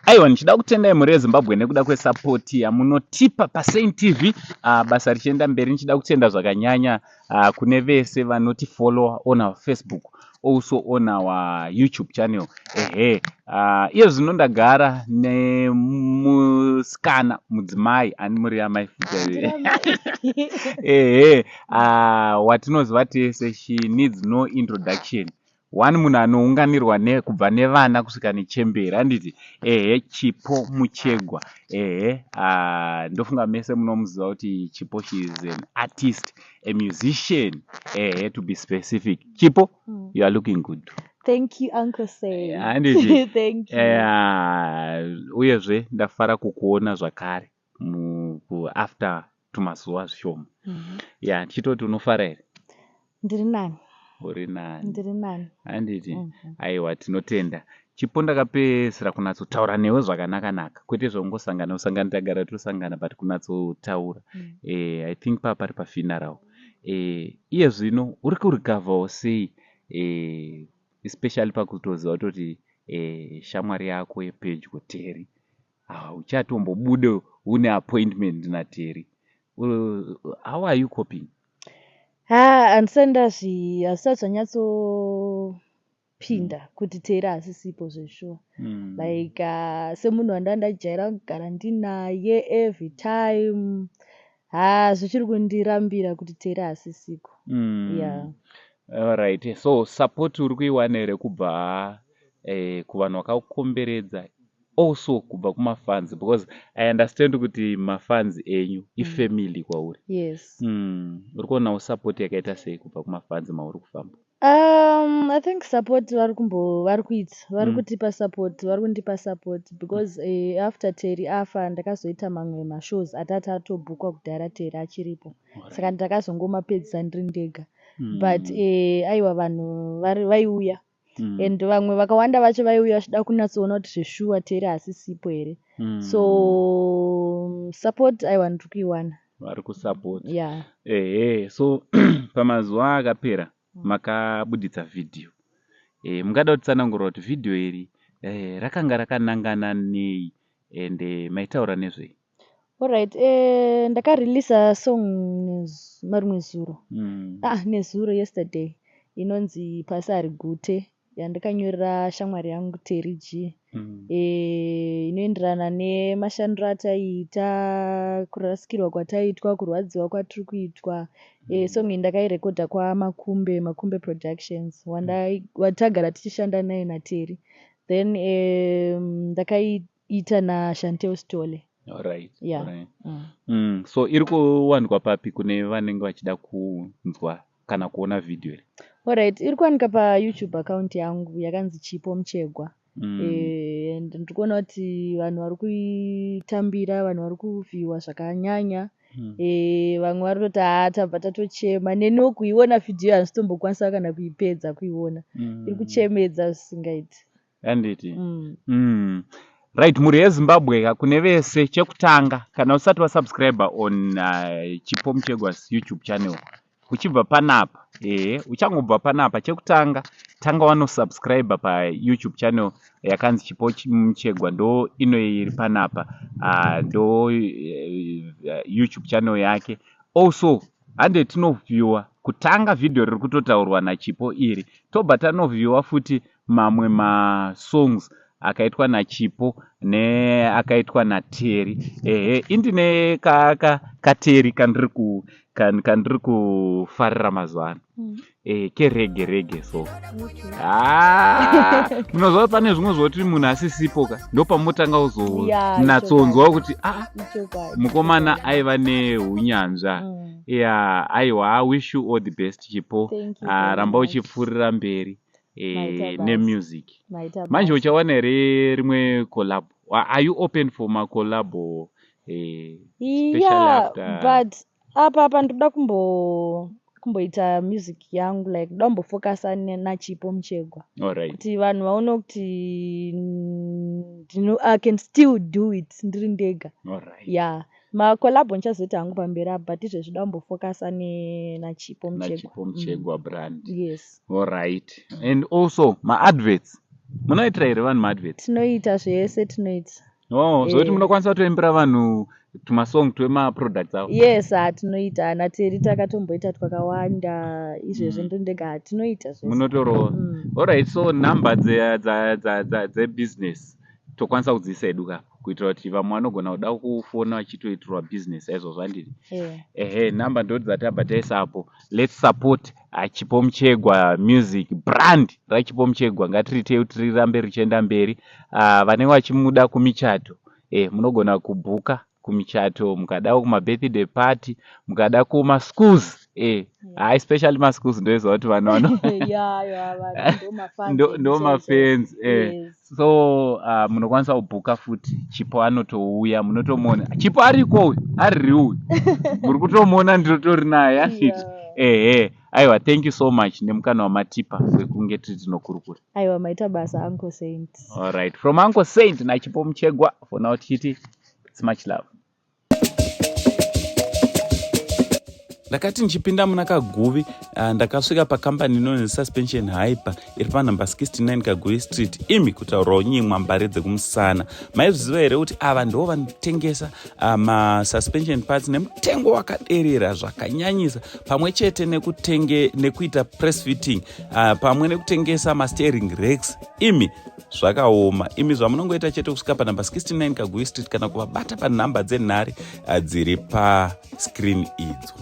Aiwa, ndichida kutendai muri weZimbabwe nekuda kwesupport yamunotipa paSaint TV. Basa richienda mberi, ndichida kutenda zvakanyanya kune vese vanotifollow on our Facebook, also on our YouTube channel. Iyo zvino ndagara nemusikana mudzimai ani muri amai futa. Watinoziva tese, she needs no introduction. One munhu anounganirwa kubva nevana kusvika nechemberi, handiti Chipo Muchegwa. Ndofunga mese munomuziva kuti Chipo, she is an artist, a musician, to be specific. Chipo, you are looking good. Thank you, Uncle Say. Thank you. Uyezve ndafara kukuona zvakare after tumazuva zvishoma. Chitoti unofara here? Ndiri nani. Uri nani? Ndiri nani. Handiti? Aiwa, tinotenda. Chipo ndakapedzisira kunatsotaura newe zvakanaka-naka. Kwete zvongosangana tagara tosangana but kunatsotaura. I think pari pafuneral. Iye zvino uri kurecover sei, especially pakutoziva kuti shamwari yako yepedyo Terry uchatombobude une appointment naTerry. How are you coping? Handisenda hasisati zvanyatsopinda kuti Terry hasisipo zveshuwa. Like semunhu wandandajaira kugara ndinaye every time, zvichiri kundirambira kuti Terry hasisiko. Alright, so support uri kuiwana here kubva kuvanhu vakakukomberedza, also kubva kumafans, because I understand kuti mafans enyu ifamily kwauri. Yes. Uri kuonawo support yakaita sei kubva kumafans mauri kufamba? I think support vari kutipa support, vari kundipa support because after Terry afa ndakazoita mamwe mashows atati atobhukwa kudhara Terry achiripo. Saka ndakazongomapedzisa ndiri ndega. But aiwa, vanhu vaiuya. And vamwe vakawanda vacho vaiuya vachida kunatsoona kuti zveshuwa Terry hasisipo here. So support aiwa ndiri kuiwana. Vari kusupport. So pamazuva akapera makabuditsa video. Mungada kutsanangura kuti video iri rakanga rakanangana nei and maitaura nezvei? Alright, ndakareleasa song marimwe zuro. Nezuro yesterday inonzi Pasari Gute, yandakanyorera shamwari yangu Terry G. Inoenderana nemashandiro ataita, kurasikirwa kwataitwa, kurwadziwa kwatiri kuitwa. Song iyi ndakairekodha kwaMakumbe Productions, watagara tichishanda naye naTerry. Then ndakaiita naShantel Stole. Alright. So iri kuwanikwa papi kune vanenge vachida kunzwa kana kuona video iri? Alright, iri kuwanika paYouTube account yangu yakanzi Chipo Muchegwa. And ndiri kuona kuti vanhu vari kuitambira, vanhu vari kuvhiwa zvakanyanya. Vamwe vari kutoti tabva tatochema. Neniwo kuiona video handitombokwanisa kana kuipedza kuiona. Iri kuchemedza zvisingaiti. Handiti? Right, muri weZimbabwe kune vese, chekutanga kana usati wasubscriber on Chipo Muchegwa's YouTube channel, uchibva panapa, uchangobva panapa, chekutanga tanga wanosubscribe paYouTube channel yakanzi Chipo Muchegwa, ndo ino iri panapa, ndo YouTube channel yake. Also hande tinovhiewa kutanga video riri kutotaurwa naChipo iri, tobva tanovhiewa futi mamwe masongs akaitwa naChipo akaitwa naTerry. Indine kaTerry kandiri kufarira mazuva ano. Kerege so. Munoziva pane zvimwe zvoti munhu asisipo ndo pamotanga uzonatsonzwa kuti mukomana aiva neunyanzva. Aiwa, I wish you all the best Chipo. Ramba uchipfuurira mberi nemusic. Manje uchawana here rimwe collab? Are you open for ma collab? Especially after... but apa ndoda kumboita music yangu, like ndoda kumbofocasa naChipo Muchegwa. Alright. Kuti vanhu vaone kuti I can still do it ndiri ndega. Alright. Makolabho ndichazoita hangu pamberi apa, but izvezvi ndoda kumbofocasa naChipo Muchegwa. Muchegwa brand. Yes. Alright. And also ma adverts Munoitira here vanhu maadvert? Tinoita zvese tinoita. Zvoti munokwanisa kutoimbira vanhu tumasong twemaproducts avo? Yes, tinoita. NaTerry takatomboita twakawanda, izvezvi ndondega tinoita zvese. Munotorova. Alright, so number dzebusiness tokwanisa kudziisa hedu kapa kuitira kuti vamwe vanogona kuda kufona vachitoitirwa business aizvozvo handiri? Number ndo dzatabataisa apo. Let's support Chipo Muchegwa music brand raChipo Muchegwa, ngatiritei kuti rirambe richienda mberi. Vanenge vachimuda kumichato munogona kubhuka kumichato, mukadawo kumabirthday party, mukada kumaschools especially maschools ndoizva kuti vanhu ndo mafans. So munokwanisa kubhuka futi. Chipo anotouya, munotomuona Chipo ariko uyu ariri uyu muri kutomuona nditori naye handiti? Aiwa, thank you so much nemukana wamatipa wekunge tiri tinokurukura. Aiwa, maita basa Uncle Saint. Alright, from Uncle Saint naChipo Muchegwa, for now tichiti it's much love. Ndakati nchipinda muna Kaguvi, ndakasvika pakambani inonzi Suspension Hyper iri panhamba 69 Kaguvi Street, imi kutaurawo nyimwa mbare dzekumusana. Maizviziva here kuti ava ndo vanotengesa masuspension parts nemutengo wakaderera zvakanyanyisa, pamwe chete nekuita press fitting, pamwe nekutengesa masteering racks. Imi zvakaoma. Imi zvamunongoita chete kusvika panhamba 69 Kaguvi Street kana kuvabata panhamba dzenhare dziri pascreen idzo.